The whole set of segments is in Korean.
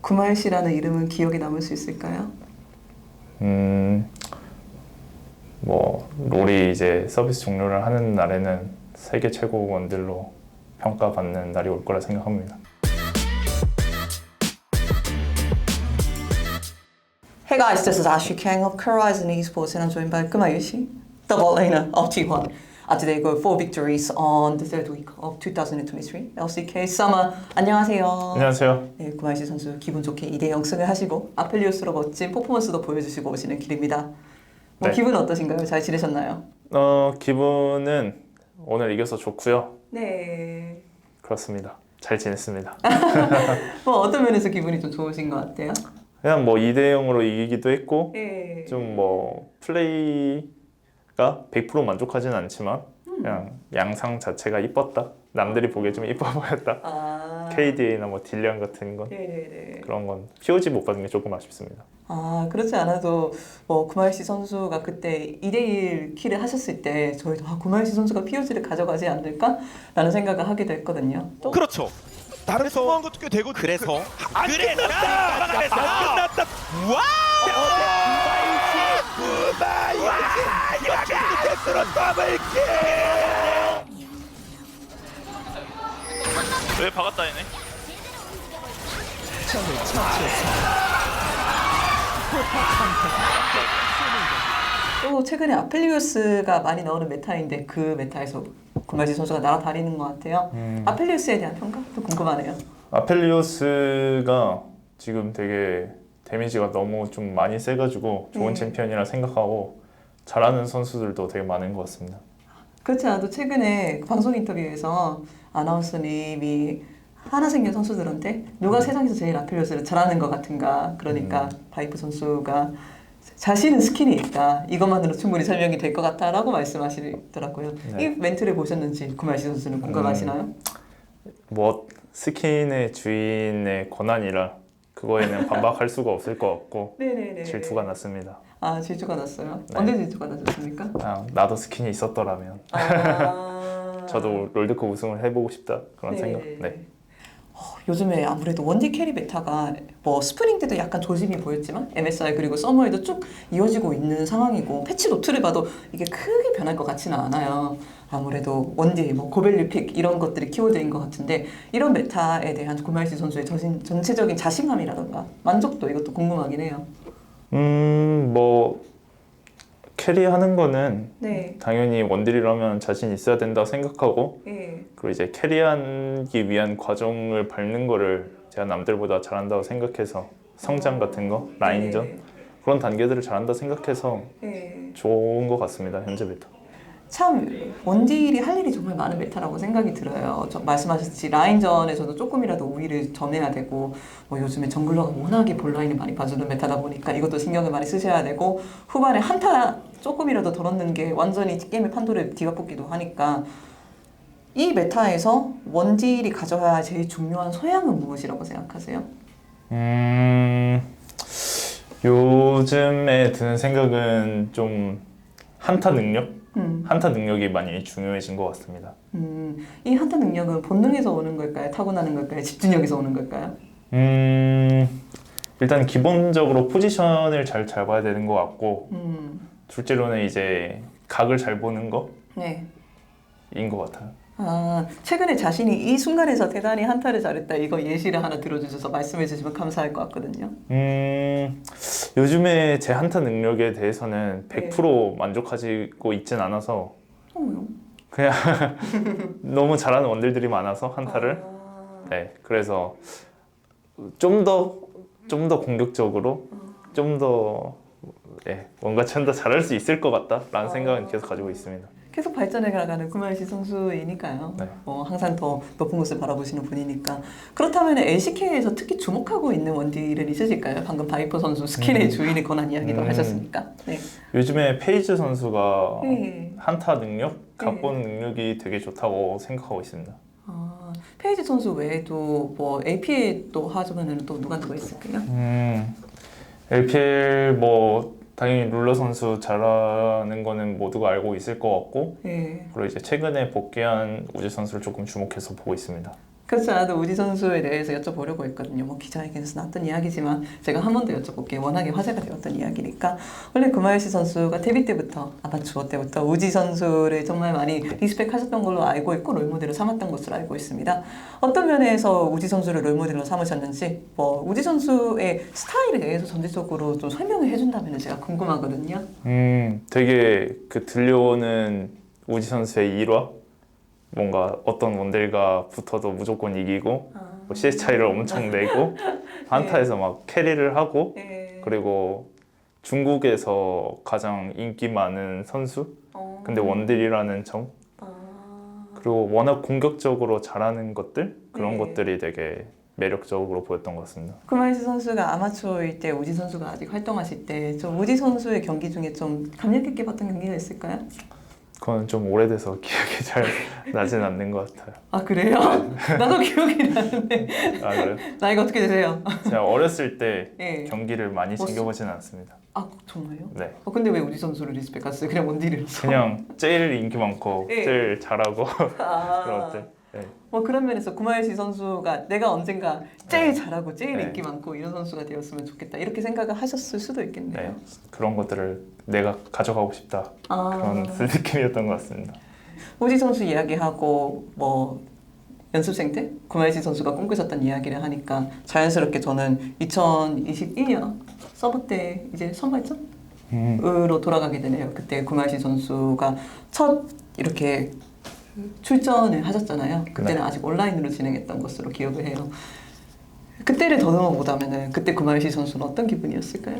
구말 씨라는 이름은 기억에 남을 수 있을까요? 뭐 롤이 이제 서비스 종료를 하는 날에는 세계 최고 원딜로 평가받는 날이 올 거라 생각합니다. Hey guys, this is Ashley Kang of Horizon Esports and I'm joined by Kumar Yoshi, the bot laner of T1. Today go 4 victories on the third week of 2023 LCK Summer. 안녕하세요. 안녕하세요. 네, 구말씨 선수 기분 좋게 2대0 승을 하시고 아펠리오스로 멋진 퍼포먼스도 보여주시고 오시는 길입니다. 네. 기분은 어떠신가요? 잘 지내셨나요? 기분은 오늘 이겨서 좋고요. 네. 그렇습니다. 잘 지냈습니다. 어떤 면에서 기분이 좀 좋으신 것 같아요? 그냥 뭐 2대0으로 이기기도 했고 네. 좀 뭐 플레이가 100% 만족하지는 않지만 그냥 양상 자체가 이뻤다. 남들이 보기에 좀 이뻐 보였다. KDA나 뭐 딜량 같은 건 네네네. 그런 건 POG 못 받은 게 조금 아쉽습니다. 그렇지 않아도 구말씨 선수가 그때 2대1 킬을 하셨을 때 저희도 구말씨 선수가 POG를 가져가지 않을까라는 생각을 하게 됐거든요. 또 그렇죠. 다른 성공한 것도 꽤 되고 그래서 안 끝났다. 끝났다. 와! 구마이시 이거 더블킬. 왜 박았다 얘네? 또 최근에 아펠리우스가 많이 나오는 메타인데 그 메타에서 구말씨 선수가 날아다니는 것 같아요. 아펠리우스에 대한 평가도 궁금하네요. 아펠리오스가 지금 되게 데미지가 너무 좀 많이 세가지고 좋은 챔피언이라 생각하고 잘하는 선수들도 되게 많은 것 같습니다. 그렇지 않아도 최근에 방송 인터뷰에서 아나운서님이 하나생명 선수들한테 누가 세상에서 제일 아펠리오스를 잘하는 것 같은가, 그러니까 바이프 선수가 자신은 스킨이 있다, 이것만으로 충분히 설명이 될 것 같다 라고 말씀하시더라고요. 네. 이 멘트를 보셨는지 구말씨 선수는 공감하시나요? 뭐 스킨의 주인의 권한이라 그거에는 반박할 수가 없을 것 같고 네네네. 질투가 났습니다. 질투가 났어요? 네. 언제 질투가 나셨습니까? 그냥 나도 스킨이 있었더라면 저도 롤드컵 우승을 해보고 싶다 그런 생각. 네. 요즘에 아무래도 원딜 캐리 메타가 스프링 때도 약간 조짐이 보였지만 MSI 그리고 서머에도 쭉 이어지고 있는 상황이고 패치 노트를 봐도 이게 크게 변할 것 같지는 않아요. 아무래도 원딜, 고밸류 픽 이런 것들이 키워드인 것 같은데 이런 메타에 대한 구말씨 선수의 전체적인 자신감이라던가 만족도 이것도 궁금하긴 해요. 뭐 캐리하는 거는 네. 당연히 원딜이라면 자신 있어야 된다고 생각하고 네. 그리고 이제 캐리하기 위한 과정을 밟는 거를 제가 남들보다 잘한다고 생각해서 성장 같은 거, 라인전 네. 그런 단계들을 잘한다 생각해서 네. 좋은 것 같습니다. 현재 메타. 참 원딜이 할 일이 정말 많은 메타라고 생각이 들어요. 말씀하셨듯이 라인전에서도 조금이라도 우위를 점해야 되고 요즘에 정글러가 워낙에 본라인을 많이 봐주는 메타다 보니까 이것도 신경을 많이 쓰셔야 되고 후반에 한타 조금이라도 덜 얻는 게 완전히 게임의 판도를 뒤바꾸기도 하니까 이 메타에서 원딜이 가져야 제일 중요한 소양은 무엇이라고 생각하세요? 요즘에 드는 생각은 좀 한타 능력? 한타 능력이 많이 중요해진 것 같습니다. 이 한타 능력은 본능에서 오는 걸까요? 타고나는 걸까요? 집중력에서 오는 걸까요? 일단 기본적으로 포지션을 잘 잡아야 되는 것 같고 둘째로는 이제 각을 잘 보는 거인 네. 것 같아요. 최근에 자신이 이 순간에서 대단히 한타를 잘했다 이거 예시를 하나 들어주셔서 말씀해 주시면 감사할 것 같거든요. 요즘에 제 한타 능력에 대해서는 100% 만족하고 있진 않아서 그냥 너무 잘하는 원딜들이 많아서 한타를 네, 그래서 좀 더 공격적으로 좀 더 뭔가 좀 더 잘할 수 있을 것 같다라는 생각은 계속 가지고 있습니다. 계속 발전해 나가는 구말씨 선수이니까요. 네. 항상 더 높은 곳을 바라보시는 분이니까. 그렇다면 LCK에서 특히 주목하고 있는 원딜은 있으실까요? 방금 바이퍼 선수 스킨의 주인의 권한 이야기도 하셨으니까. 네. 요즘에 페이즈 선수가 네. 한타 능력, 각 보는 능력이 되게 좋다고 생각하고 있습니다. 페이지 선수 외에도 APL도 하자면 또 누가 있을까요? LPL 당연히 룰러 선수 잘하는 거는 모두가 알고 있을 것 같고 네. 그리고 이제 최근에 복귀한 우즈 선수를 조금 주목해서 보고 있습니다. 그렇지 않아도 우지 선수에 대해서 여쭤보려고 했거든요. 뭐 기자회견에서 나왔던 이야기지만 제가 한 번 더 여쭤볼게요. 워낙에 화제가 되었던 이야기니까. 원래 구마유시 선수가 데뷔 때부터 아마추어 때부터 우지 선수를 정말 많이 리스펙하셨던 걸로 알고 있고 롤모델로 삼았던 것으로 알고 있습니다. 어떤 면에서 우지 선수를 롤모델로 삼으셨는지 뭐 우지 선수의 스타일에 대해서 전체적으로 좀 설명을 해준다면 제가 궁금하거든요. 되게 그 들려오는 우지 선수의 일화? 뭔가 어떤 원딜과 붙어도 무조건 이기고 뭐 CS 차이를 엄청 내고 한타에서 막 캐리를 하고 그리고 중국에서 가장 인기 많은 선수 근데 원딜이라는 점 그리고 워낙 공격적으로 잘하는 것들 그런 것들이 되게 매력적으로 보였던 것 같습니다. 구마유시 선수가 아마추어일 때 우지 선수가 아직 활동하실 때 좀 우지 선수의 경기 중에 좀 감명 깊게 봤던 경기가 있을까요? 그건 좀 오래돼서 기억이 잘 나진 않는 것 같아요. 아 그래요? 나도 기억이 나는데 아 그래요? 나이가 어떻게 되세요? 제가 어렸을 때 예. 경기를 많이 챙겨보지는 않습니다. 아 정말요? 네. 근데 왜 우지 선수를 리스펙했어요? 그냥 원딜이라서? 그냥 제일 인기 많고 예. 제일 잘하고 아, 그런 것들. 네. 뭐 그런 면에서 구마유시 선수가 내가 언젠가 제일 잘하고 제일 네. 인기 많고 이런 선수가 되었으면 좋겠다 이렇게 생각을 하셨을 수도 있겠네요. 네. 그런 것들을 내가 가져가고 싶다 아, 그런 느낌이었던 것 같습니다. 우지 선수 이야기하고 뭐 연습생 때 구마유시 선수가 꿈꾸셨던 이야기를 하니까 자연스럽게 저는 2021년 서브 때 이제 선발전으로 돌아가게 되네요. 그때 구마유시 선수가 첫 이렇게 출전을 하셨잖아요. 그때는 네. 아직 온라인으로 진행했던 것으로 기억을 해요. 그때를 더듬어 보자면은 그때 구마유시 선수는 어떤 기분이었을까요?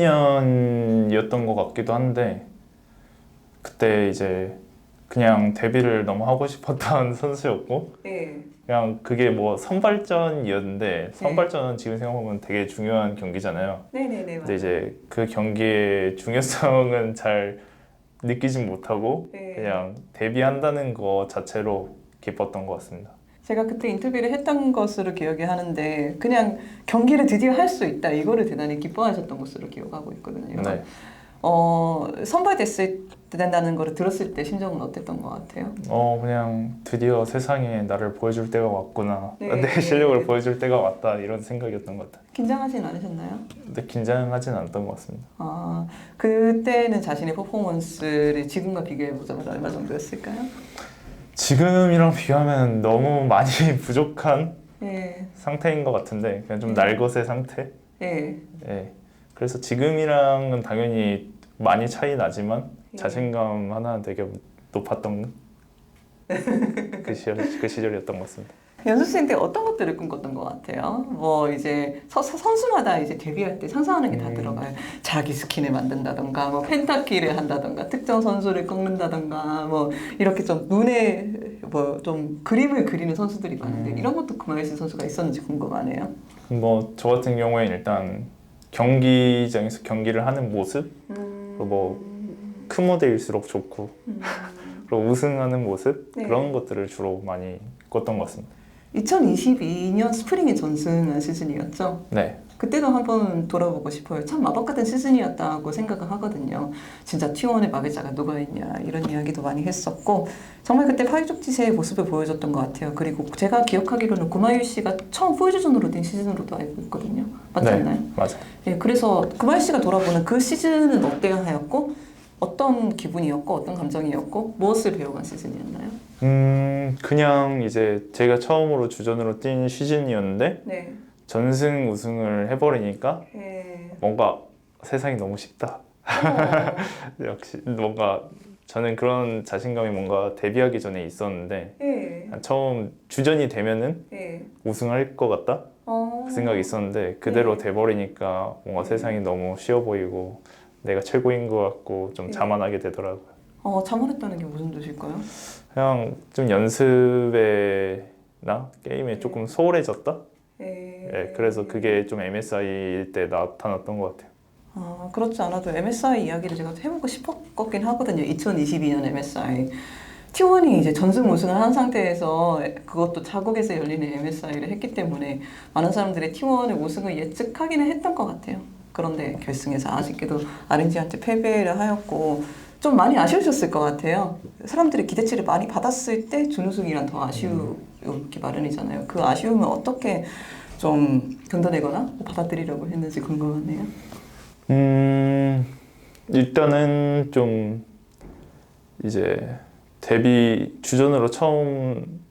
2020년이었던 것 같기도 한데 그때 이제 그냥 데뷔를 너무 하고 싶었던 선수였고 네. 그냥 그게 뭐 선발전이었는데 선발전은 지금 생각해보면 되게 중요한 경기잖아요. 네네네. 근데 이제 그 경기의 중요성은 잘 느끼진 못하고 네. 그냥 데뷔한다는 거 자체로 기뻤던 것 같습니다. 제가 그때 인터뷰를 했던 것으로 기억이 하는데 그냥 경기를 드디어 할 수 있다 이거를 대단히 기뻐하셨던 것으로 기억하고 있거든요. 네. 선발됐을 때 된다는 거를 들었을 때 심정은 어땠던 것 같아요? 그냥 드디어 세상에 나를 보여줄 때가 왔구나. 네. 내 실력을 보여줄 때가 왔다 이런 생각이었던 것 같아요. 긴장하진 않으셨나요? 근데 긴장하진 않았던 것 같습니다. 아, 그때는 자신의 퍼포먼스를 지금과 비교해 보자면 얼마 정도였을까요? 지금이랑 비하면 너무 많이 부족한 예, 상태인 것 같은데 그냥 좀 네. 날것의 상태? 예. 예. 그래서 지금이랑은 당연히 많이 차이 나지만 예. 자신감 하나 되게 높았던 그 시절이었던 것 같습니다. 연습생 때 어떤 것들을 꿈꿨던 것 같아요? 뭐 이제 선수마다 이제 데뷔할 때 상상하는 게 다 들어가요. 자기 스킨을 만든다던가, 뭐 펜타키를 한다던가, 특정 선수를 꺾는다던가, 뭐 이렇게 좀 눈에 뭐 좀 그림을 그리는 선수들이 많은데 이런 것도 구마유시 선수가 있었는지 궁금하네요. 뭐 저 같은 경우에는 일단 경기장에서 경기를 하는 모습, 그리고 뭐 큰 무대일수록 좋고, 그리고 우승하는 모습 네. 그런 것들을 주로 많이 꿨던 것 같습니다. 2022년 스프링에 전승한 시즌이었죠. 네. 그때도 한번 돌아보고 싶어요. 참 마법 같은 시즌이었다고 생각을 하거든요. 진짜 T1의 마계자가 누가 있냐 이런 이야기도 많이 했었고 정말 그때 파이족지세의 모습을 보여줬던 것 같아요. 그리고 제가 기억하기로는 구마유시가 처음 포유주전으로 뛴 시즌으로도 알고 있거든요. 맞지 네, 않나요? 맞아요. 예, 그래서 구마유시가 돌아보는 그 시즌은 어떠하였고 어떤 기분이었고 어떤 감정이었고 무엇을 배워간 시즌이었나요? 그냥 이제 제가 처음으로 주전으로 뛴 시즌이었는데 네. 전승 우승을 해버리니까 예. 뭔가 세상이 너무 쉽다. 역시 뭔가 저는 그런 자신감이 뭔가 데뷔하기 전에 있었는데 예. 처음 주전이 되면은 예. 우승할 것 같다 그 생각이 있었는데 그대로 네. 돼버리니까 뭔가 세상이 너무 쉬워 보이고 내가 최고인 것 같고 좀 네. 자만하게 되더라고요. 자만했다는 게 무슨 뜻일까요? 그냥 좀 연습에나 게임에 조금 소홀해졌다? 네, 그래서 그게 좀 MSI 때 나타났던 것 같아요. 그렇지 않아도 MSI 이야기를 제가 해보고 싶었긴 하거든요. 2022년 MSI. T1이 이제 전승 우승을 한 상태에서 그것도 자국에서 열리는 MSI를 했기 때문에 많은 사람들이 T1의 우승을 예측하기는 했던 것 같아요. 그런데 결승에서 아쉽게도 RNG한테 패배를 하였고 좀 많이 아쉬우셨을 것 같아요. 사람들이 기대치를 많이 받았을 때 준우승이란 더 아쉬우기 마련이잖아요. 그 아쉬움을 어떻게 좀 견뎌내거나 받아들이려고 했는지 궁금하네요. 일단은 좀 이제 데뷔 주전으로 처음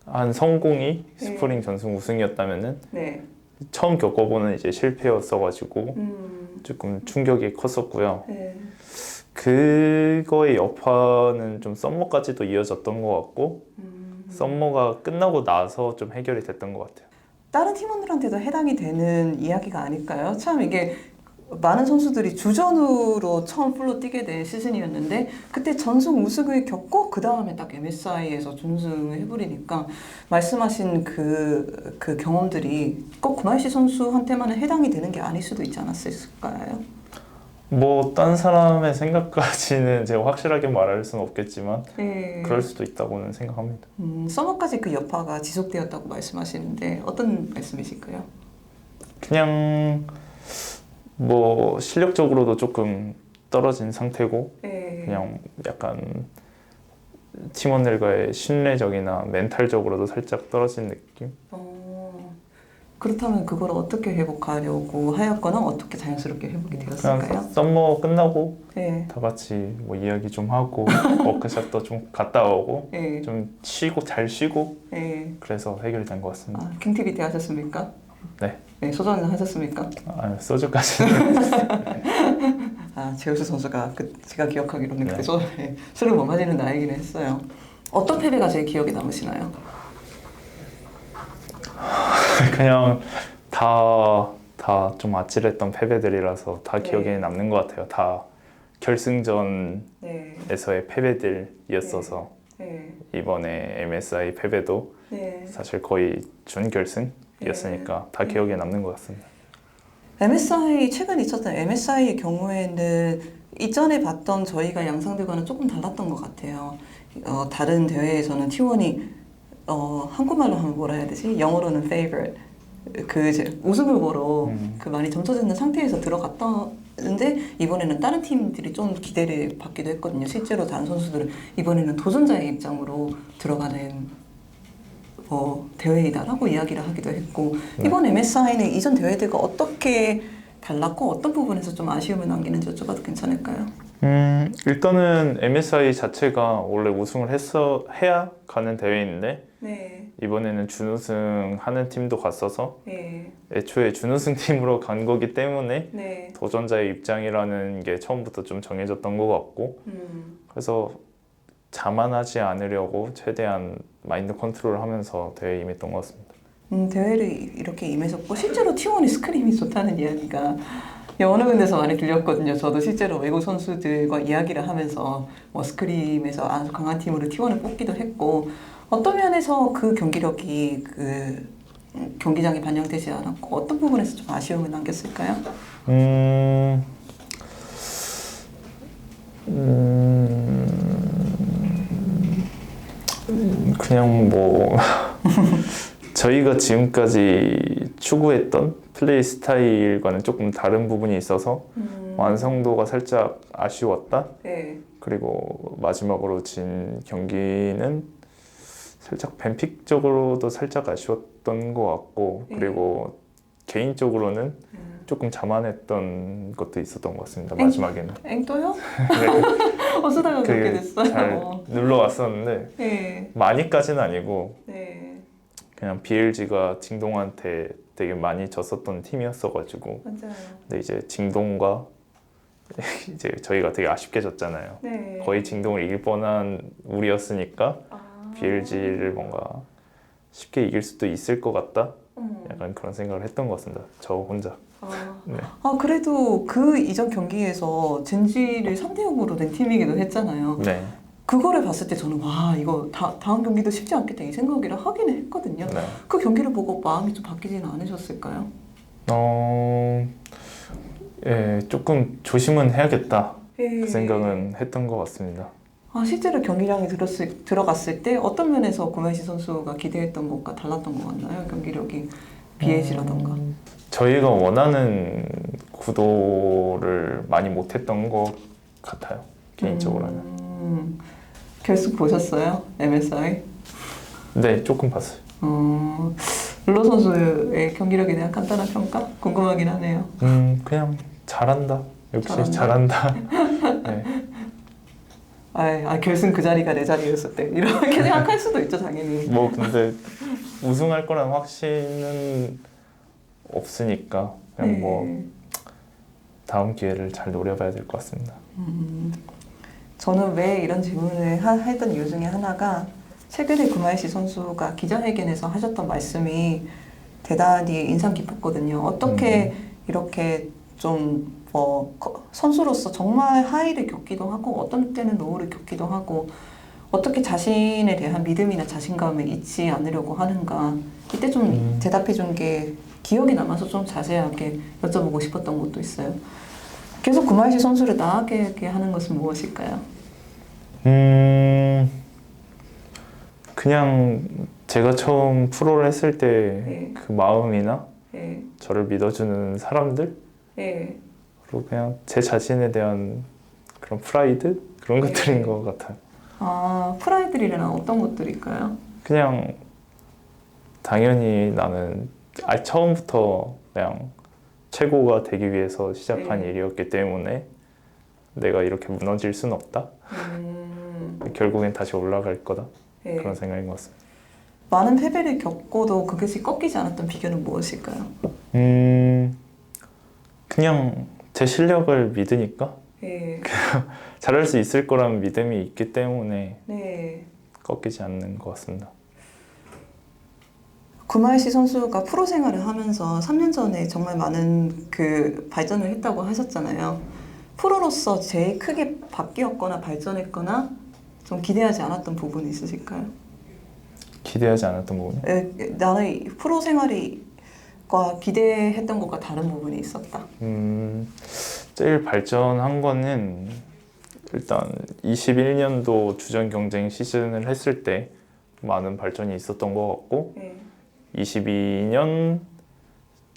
한 성공이 스프링 전승 우승이었다면은 네. 처음 겪어보는 이제 실패였어가지고 조금 충격이 컸었고요. 네. 그거의 여파는 좀 썸머까지도 이어졌던 것 같고 썸머가 끝나고 나서 좀 해결이 됐던 것 같아요. 다른 팀원들한테도 해당이 되는 이야기가 아닐까요? 참 이게 많은 선수들이 주전으로 처음 풀로 뛰게 된 시즌이었는데 그때 전승 우승을 겪고 그 다음에 딱 MSI에서 준우승을 해버리니까 말씀하신 그 경험들이 꼭 고마이시 선수한테만은 해당이 되는 게 아닐 수도 있지 않았을까요? 뭐 딴 사람의 생각까지는 제가 확실하게 말할 수는 없겠지만 네. 그럴 수도 있다고는 생각합니다. 서머까지 그 여파가 지속되었다고 말씀하시는데 어떤 말씀이실까요? 그냥 뭐 실력적으로도 조금 떨어진 상태고 네. 그냥 약간 팀원들과의 신뢰적이나 멘탈적으로도 살짝 떨어진 느낌? 그렇다면 그걸 어떻게 회복하려고 하였거나 어떻게 자연스럽게 회복이 되었을까요? 그냥 썸머 끝나고 네. 다 같이 뭐 이야기 좀 하고 워크숍도 좀 갔다 오고 네. 좀 쉬고 잘 쉬고 네. 그래서 해결된 것 같습니다. 아, 킹티비 때 하셨습니까? 네. 네, 소전은 하셨습니까? 아, 소주까지는 아, 제우스 선수가 제가 기억하기로는 네. 그때 술을 못 마시는 나이기는 했어요. 어떤 패배가 제일 기억에 남으시나요? 그냥 다 좀 아찔했던 패배들이라서 다 네. 기억에 남는 것 같아요. 다 결승전에서의 네. 패배들이었어서 네. 이번에 MSI 패배도 네. 사실 거의 준결승이었으니까 다 기억에 남는 것 같습니다. MSI 최근 있었던 MSI의 경우에는 이전에 봤던 저희가 양상들과는 조금 달랐던 것 같아요. 다른 대회에서는 T1이 한국말로 하면 뭐라 해야 되지? 영어로는 favorite. 이제 우승 후보로 많이 점쳐지는 상태에서 들어갔는데 이번에는 다른 팀들이 좀 기대를 받기도 했거든요. 실제로 다른 선수들은 이번에는 도전자의 입장으로 들어가는 대회이다라고 이야기를 하기도 했고 이번 MSI는 이전 대회들과 어떻게 달랐고 어떤 부분에서 좀 아쉬움을 남기는지 여쭤봐도 괜찮을까요? 일단은 MSI 자체가 원래 우승을 해야 가는 대회인데 네. 이번에는 준우승 하는 팀도 갔어서 네. 애초에 준우승 팀으로 간 거기 때문에 네. 도전자의 입장이라는 게 처음부터 좀 정해졌던 것 같고 그래서 자만하지 않으려고 최대한 마인드 컨트롤을 하면서 대회에 임했던 것 같습니다. 대회를 이렇게 임했었고 실제로 T1이 스크림이 좋다는 이야기가 어느 군데서 많이 들렸거든요. 저도 실제로 외국 선수들과 이야기를 하면서 스크림에서 아주 강한 팀으로 T1을 뽑기도 했고 어떤 면에서 그 경기력이 경기장에 반영되지 않았고 어떤 부분에서 좀 아쉬움을 남겼을까요? 그냥 뭐 저희가 지금까지 추구했던 플레이 스타일과는 조금 다른 부분이 있어서 완성도가 살짝 아쉬웠다. 네. 그리고 마지막으로 진 경기는 살짝 뱀픽적으로도 살짝 아쉬웠던 것 같고 그리고 개인적으로는 조금 자만했던 것도 있었던 것 같습니다. 마지막에는. 앵또요? 네. 어쩌다가 그렇게 됐어요? 잘 눌러왔었는데 네. 많이까지는 아니고 네. 그냥 BLG가 징동한테 되게 많이 졌었던 팀이었어가지고 맞아요. 근데 이제 징동과 이제 저희가 되게 아쉽게 졌잖아요. 네. 거의 징동을 이길 뻔한 우리였으니까 BLG를 뭔가 쉽게 이길 수도 있을 것 같다? 약간 그런 생각을 했던 것 같습니다. 저 혼자. 네. 그래도 그 이전 경기에서 젠지를 3대0으로 낸 팀이기도 했잖아요. 네. 그거를 봤을 때 저는 와 이거 다음 경기도 쉽지 않겠다 이 생각을 하기는 했거든요. 네. 그 경기를 보고 마음이 좀 바뀌지는 않으셨을까요? 예, 조금 조심은 해야겠다 예. 그 생각은 했던 것 같습니다. 실제로 경기장에 들어갔을 때 어떤 면에서 고메시 선수가 기대했던 것과 달랐던 것 같나요? 경기력이 BH라던가. 저희가 원하는 구도를 많이 못했던 것 같아요. 개인적으로는. 결승 보셨어요? MSI? 네, 조금 봤어요. 룰러 선수의 경기력에 대한 간단한 평가? 궁금하긴 하네요. 그냥 잘한다. 역시 잘한다. 잘한다. 네. 결승 그 자리가 내 자리였을 때 이렇게 생각할 수도 있죠, 당연히. 뭐 근데 우승할 거란 확신은 없으니까 그냥 네. 뭐 다음 기회를 잘 노려봐야 될 것 같습니다. 저는 왜 이런 질문을 했던 이유 중에 하나가 최근에 구마이시 선수가 기자회견에서 하셨던 말씀이 대단히 인상 깊었거든요. 어떻게 이렇게 좀 선수로서 정말 하이를 겪기도 하고 어떤 때는 로우를 겪기도 하고 어떻게 자신에 대한 믿음이나 자신감을 잊지 않으려고 하는가. 이때 좀 대답해 준 게 기억이 남아서 좀 자세하게 여쭤보고 싶었던 것도 있어요. 계속 구마이시 선수를 나아가게 하는 것은 무엇일까요? 그냥 제가 처음 프로를 했을 때 그 마음이나 네. 저를 믿어주는 사람들 네. 그리고 그냥 제 자신에 대한 그런 프라이드 그런 네. 것들인 것 같아요. 프라이드리는 어떤 것들일까요? 그냥 당연히 나는 처음부터 그냥 최고가 되기 위해서 시작한 네. 일이었기 때문에 내가 이렇게 무너질 순 없다. 결국엔 다시 올라갈 거다. 네. 그런 생각인 것 같습니다. 많은 패배를 겪고도 그것이 꺾이지 않았던 비결은 무엇일까요? 그냥 제 실력을 믿으니까 네. 잘할 수 있을 거라는 믿음이 있기 때문에 네. 꺾이지 않는 것 같습니다. 구마이시 선수가 프로 생활을 하면서 3년 전에 정말 많은 그 발전을 했다고 하셨잖아요. 프로로서 제일 크게 바뀌었거나 발전했거나 좀 기대하지 않았던 부분이 있으실까요? 기대하지 않았던 부분이? 나는 프로 생활과 기대했던 것과 다른 부분이 있었다. 제일 발전한 거는 일단 21년도 주전 경쟁 시즌을 했을 때 많은 발전이 있었던 것 같고 22년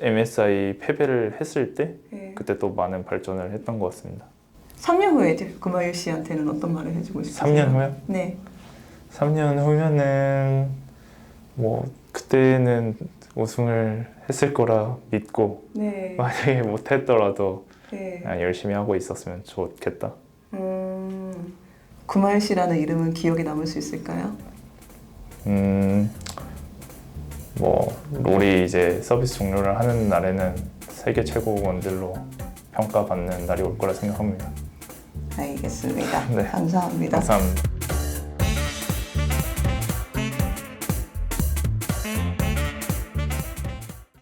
MSI 패배를 했을 때 그때 또 많은 발전을 했던 것 같습니다. 3년 후에 구마유 씨한테는 어떤 말을 해주고 싶으세요? 3년 후요? 네. 3년 후면은 뭐 그때는 우승을 했을 거라 믿고 네. 만약에 못했더라도 네. 그냥 열심히 하고 있었으면 좋겠다. 구마유 씨라는 이름은 기억에 남을 수 있을까요? 뭐 롤이 이제 서비스 종료를 하는 날에는 세계 최고원들로 평가받는 날이 올 거라 생각합니다. 알겠습니다. 네. 감사합니다. 감사합니다.